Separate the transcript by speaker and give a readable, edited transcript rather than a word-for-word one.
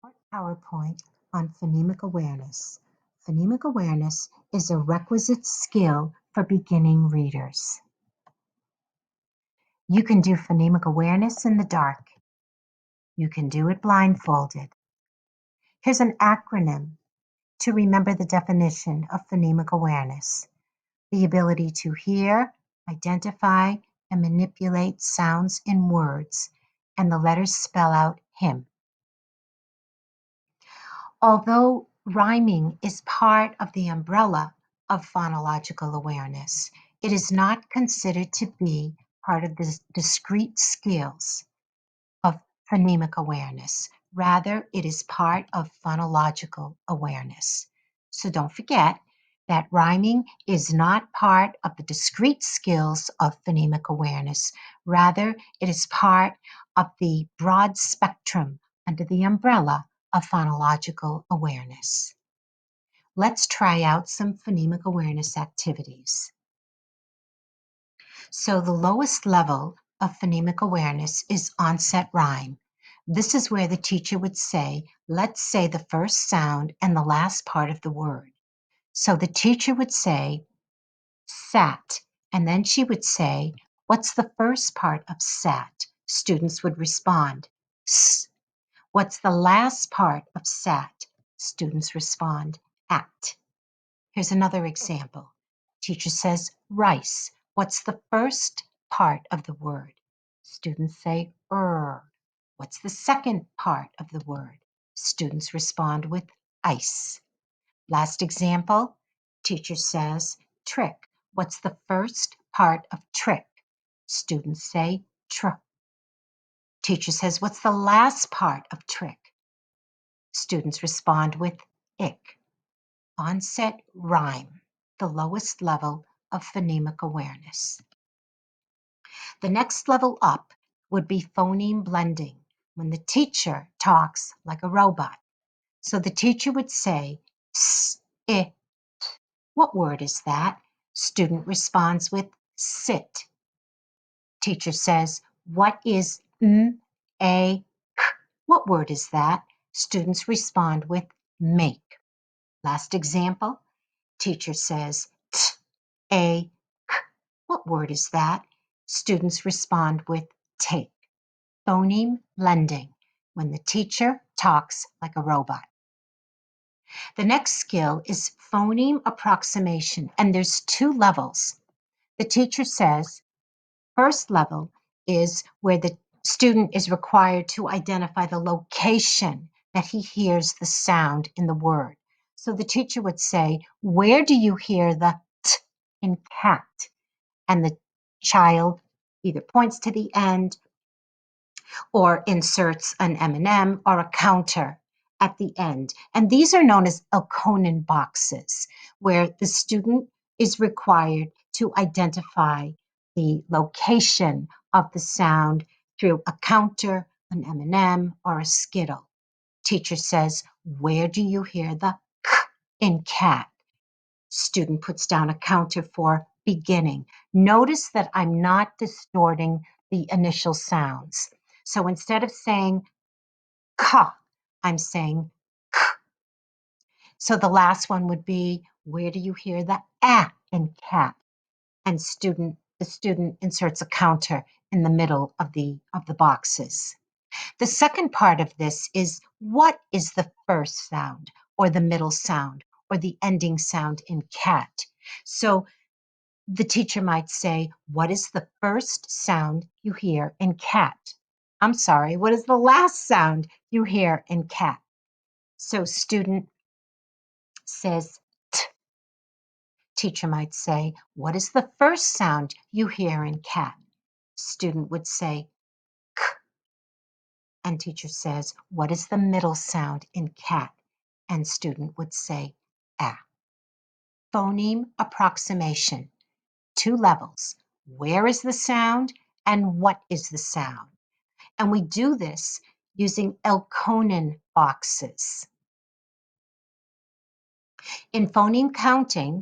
Speaker 1: Short PowerPoint on phonemic awareness. Phonemic awareness is a requisite skill for beginning readers. You can do phonemic awareness in the dark. You can do it blindfolded. Here's an acronym to remember the definition of phonemic awareness: the ability to hear, identify, and manipulate sounds in words, and the letters spell out him. Although rhyming is part of the umbrella of phonological awareness, it is not considered to be part of the discrete skills of phonemic awareness. Rather, it is part of phonological awareness. So don't forget that rhyming is not part of the discrete skills of phonemic awareness. Rather, it is part of the broad spectrum under the umbrella of phonological awareness. Let's try out some phonemic awareness activities. So the lowest level of phonemic awareness is Onset-Rime. This is where the teacher would say, let's say the first sound and the last part of the word. So the teacher would say, sat, and then she would say, what's the first part of sat? Students would respond, s. What's the last part of sat? Students respond, at. Here's another example. Teacher says rice. What's the first part of the word? Students say What's the second part of the word? Students respond with ice. Last example, teacher says trick. What's the first part of trick? Students say tr. Teacher says, what's the last part of trick? Students respond with ick. Onset-Rime, the lowest level of phonemic awareness. The next level up would be phoneme blending, when the teacher talks like a robot. So the teacher would say, s, I, t. What word is that? Student responds with sit. Teacher says, what is a, k? What word is that? Students respond with make. Last example, teacher says, t, a, k. What word is that? Students respond with take. Phoneme blending, when the teacher talks like a robot. The next skill is phoneme approximation, and there's two levels. The teacher says, first level is where the student is required to identify the location that he hears the sound in the word. So the teacher would say, where do you hear the t in cat? And the child either points to the end or inserts an M&M or a counter at the end. And these are known as Elkonin boxes, where the student is required to identify the location of the sound through a counter, an M&M, or a Skittle. Teacher says, where do you hear the k in cat? Student puts down a counter for beginning. Notice that I'm not distorting the initial sounds. So instead of saying ka, I'm saying k. So the last one would be, where do you hear the a in cat? And the student inserts a counter in the middle of the boxes. The second part of this is, what is the first sound or the middle sound or the ending sound in cat? So the teacher might say, what is the first sound you hear in cat? I'm sorry, what is the last sound you hear in cat? So student says t. Teacher might say, what is the first sound you hear in cat? Student would say k. And teacher says, what is the middle sound in cat? And student would say a. Phoneme approximation, two levels. Where is the sound and what is the sound? And we do this using Elkonin boxes. In phoneme counting,